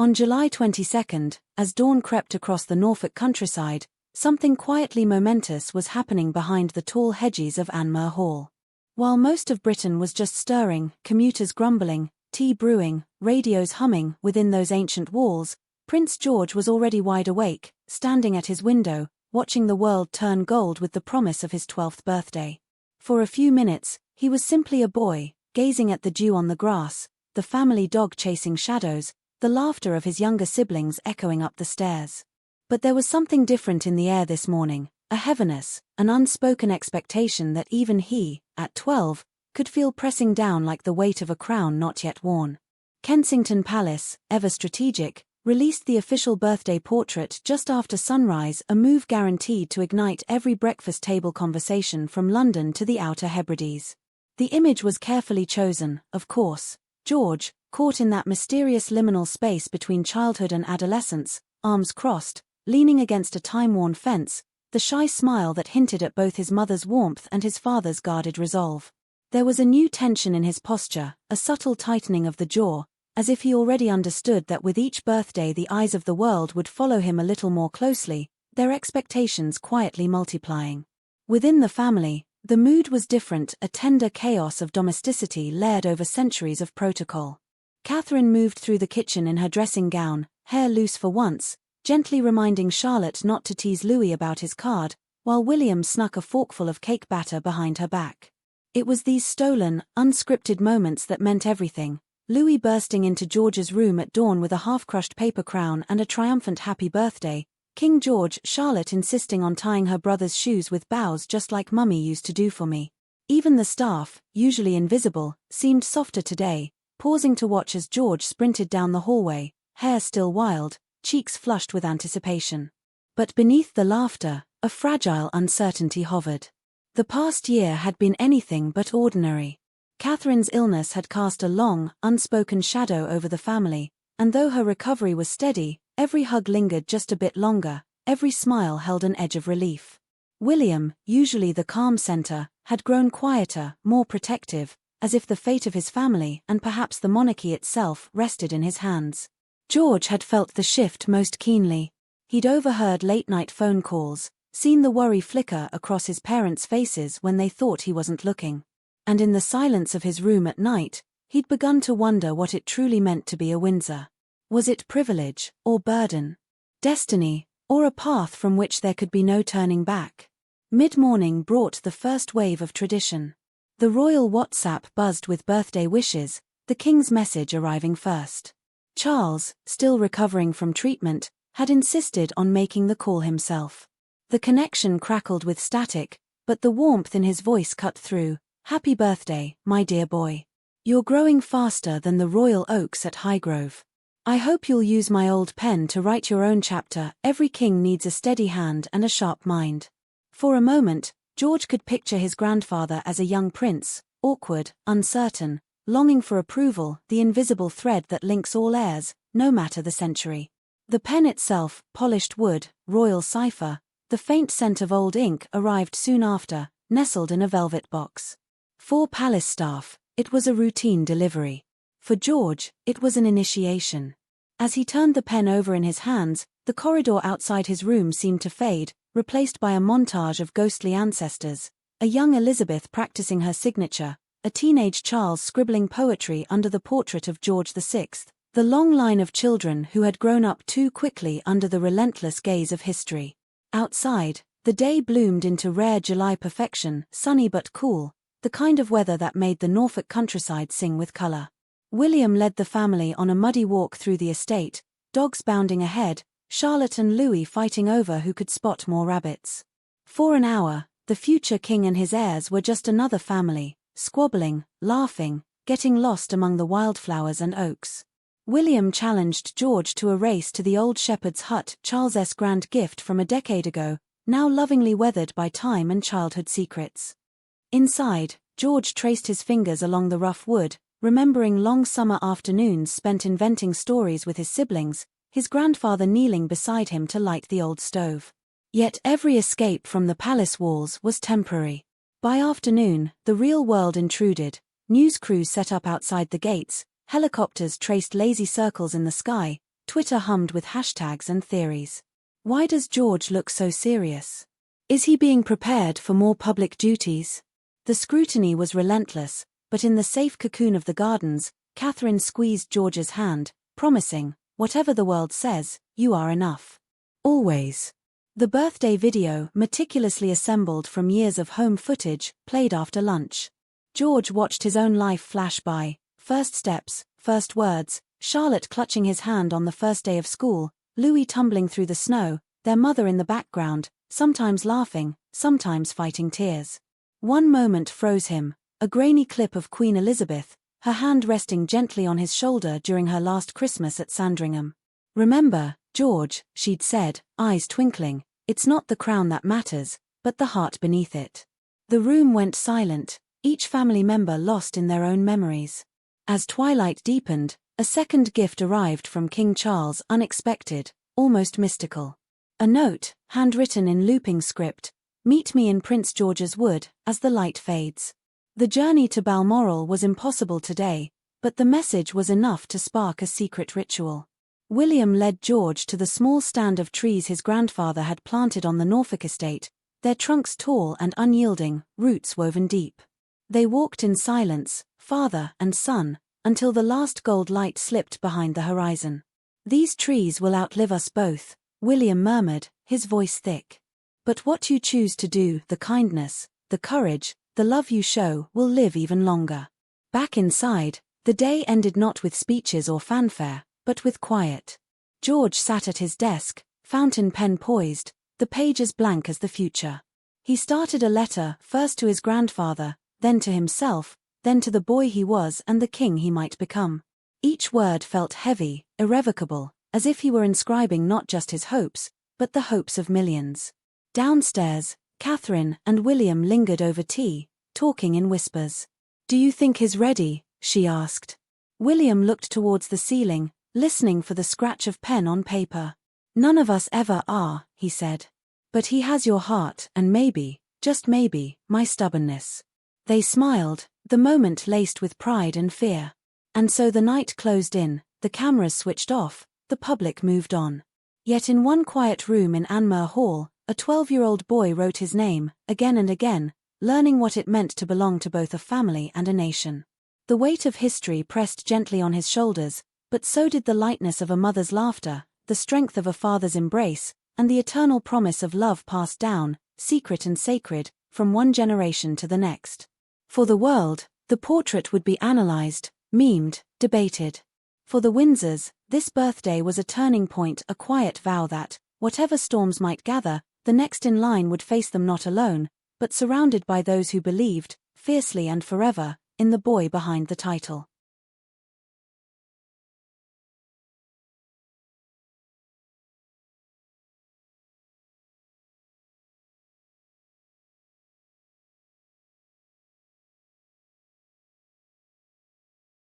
On July 22nd, as dawn crept across the Norfolk countryside, something quietly momentous was happening behind the tall hedges of Anmer Hall. While most of Britain was just stirring, commuters grumbling, tea brewing, radios humming within those ancient walls, Prince George was already wide awake, standing at his window, watching the world turn gold with the promise of his 12th birthday. For a few minutes, he was simply a boy, gazing at the dew on the grass, the family dog chasing shadows, the laughter of his younger siblings echoing up the stairs. But there was something different in the air this morning, a heaviness, an unspoken expectation that even he, at 12, could feel pressing down like the weight of a crown not yet worn. Kensington Palace, ever strategic, released the official birthday portrait just after sunrise, a move guaranteed to ignite every breakfast table conversation from London to the Outer Hebrides. The image was carefully chosen, of course. George, caught in that mysterious liminal space between childhood and adolescence, arms crossed, leaning against a time-worn fence, the shy smile that hinted at both his mother's warmth and his father's guarded resolve. There was a new tension in his posture, a subtle tightening of the jaw, as if he already understood that with each birthday the eyes of the world would follow him a little more closely, their expectations quietly multiplying. Within the family, the mood was different, a tender chaos of domesticity layered over centuries of protocol. Catherine moved through the kitchen in her dressing gown, hair loose for once, gently reminding Charlotte not to tease Louis about his card, while William snuck a forkful of cake batter behind her back. It was these stolen, unscripted moments that meant everything. Louis bursting into George's room at dawn with a half-crushed paper crown and a triumphant happy birthday, King George, Charlotte insisting on tying her brother's shoes with bows just like Mummy used to do for me. Even the staff, usually invisible, seemed softer today, pausing to watch as George sprinted down the hallway, hair still wild, cheeks flushed with anticipation. But beneath the laughter, a fragile uncertainty hovered. The past year had been anything but ordinary. Catherine's illness had cast a long, unspoken shadow over the family, and though her recovery was steady, every hug lingered just a bit longer, every smile held an edge of relief. William, usually the calm center, had grown quieter, more protective, as if the fate of his family and perhaps the monarchy itself rested in his hands. George had felt the shift most keenly. He'd overheard late-night phone calls, seen the worry flicker across his parents' faces when they thought he wasn't looking. And in the silence of his room at night, he'd begun to wonder what it truly meant to be a Windsor. Was it privilege, or burden? Destiny, or a path from which there could be no turning back? Mid-morning brought the first wave of tradition. The royal WhatsApp buzzed with birthday wishes, the king's message arriving first. Charles, still recovering from treatment, had insisted on making the call himself. The connection crackled with static, but the warmth in his voice cut through. "Happy birthday, my dear boy. You're growing faster than the royal oaks at Highgrove. I hope you'll use my old pen to write your own chapter. Every king needs a steady hand and a sharp mind." For a moment, George could picture his grandfather as a young prince, awkward, uncertain, longing for approval, the invisible thread that links all heirs, no matter the century. The pen itself, polished wood, royal cipher, the faint scent of old ink arrived soon after, nestled in a velvet box. For palace staff, it was a routine delivery. For George, it was an initiation. As he turned the pen over in his hands, the corridor outside his room seemed to fade, replaced by a montage of ghostly ancestors, a young Elizabeth practicing her signature, a teenage Charles scribbling poetry under the portrait of George VI, the long line of children who had grown up too quickly under the relentless gaze of history. Outside, the day bloomed into rare July perfection, sunny but cool, the kind of weather that made the Norfolk countryside sing with color. William led the family on a muddy walk through the estate, dogs bounding ahead, Charlotte and Louis fighting over who could spot more rabbits. For an hour, the future king and his heirs were just another family, squabbling, laughing, getting lost among the wildflowers and oaks. William challenged George to a race to the old shepherd's hut, Charles's grand gift from a decade ago, now lovingly weathered by time and childhood secrets. Inside, George traced his fingers along the rough wood, remembering long summer afternoons spent inventing stories with his siblings, his grandfather kneeling beside him to light the old stove. Yet every escape from the palace walls was temporary. By afternoon, the real world intruded, news crews set up outside the gates, helicopters traced lazy circles in the sky, Twitter hummed with hashtags and theories. Why does George look so serious? Is he being prepared for more public duties? The scrutiny was relentless, but in the safe cocoon of the gardens, Catherine squeezed George's hand, promising, "Whatever the world says, you are enough. Always." The birthday video, meticulously assembled from years of home footage, played after lunch. George watched his own life flash by, first steps, first words, Charlotte clutching his hand on the first day of school, Louis tumbling through the snow, their mother in the background, sometimes laughing, sometimes fighting tears. One moment froze him, a grainy clip of Queen Elizabeth, her hand resting gently on his shoulder during her last Christmas at Sandringham. "Remember, George," she'd said, eyes twinkling, "it's not the crown that matters, but the heart beneath it." The room went silent, each family member lost in their own memories. As twilight deepened, a second gift arrived from King Charles, unexpected, almost mystical. A note, handwritten in looping script, "Meet me in Prince George's Wood, as the light fades." The journey to Balmoral was impossible today, but the message was enough to spark a secret ritual. William led George to the small stand of trees his grandfather had planted on the Norfolk estate, their trunks tall and unyielding, roots woven deep. They walked in silence, father and son, until the last gold light slipped behind the horizon. "These trees will outlive us both," William murmured, his voice thick. "But what you choose to do, the kindness, the courage, the love you show, will live even longer." Back inside, the day ended not with speeches or fanfare, but with quiet. George sat at his desk, fountain pen poised, the pages blank as the future. He started a letter, first to his grandfather, then to himself, then to the boy he was and the king he might become. Each word felt heavy, irrevocable, as if he were inscribing not just his hopes, but the hopes of millions. Downstairs, Catherine and William lingered over tea, talking in whispers. "Do you think he's ready?" she asked. William looked towards the ceiling, listening for the scratch of pen on paper. "None of us ever are," he said. "But he has your heart and maybe, just maybe, my stubbornness." They smiled, the moment laced with pride and fear. And so the night closed in, the cameras switched off, the public moved on. Yet in one quiet room in Anmer Hall, a 12-year-old boy wrote his name, again and again, learning what it meant to belong to both a family and a nation. The weight of history pressed gently on his shoulders, but so did the lightness of a mother's laughter, the strength of a father's embrace, and the eternal promise of love passed down, secret and sacred, from one generation to the next. For the world, the portrait would be analyzed, memed, debated. For the Windsors, this birthday was a turning point, a quiet vow that, whatever storms might gather, the next in line would face them not alone, but surrounded by those who believed, fiercely and forever, in the boy behind the title.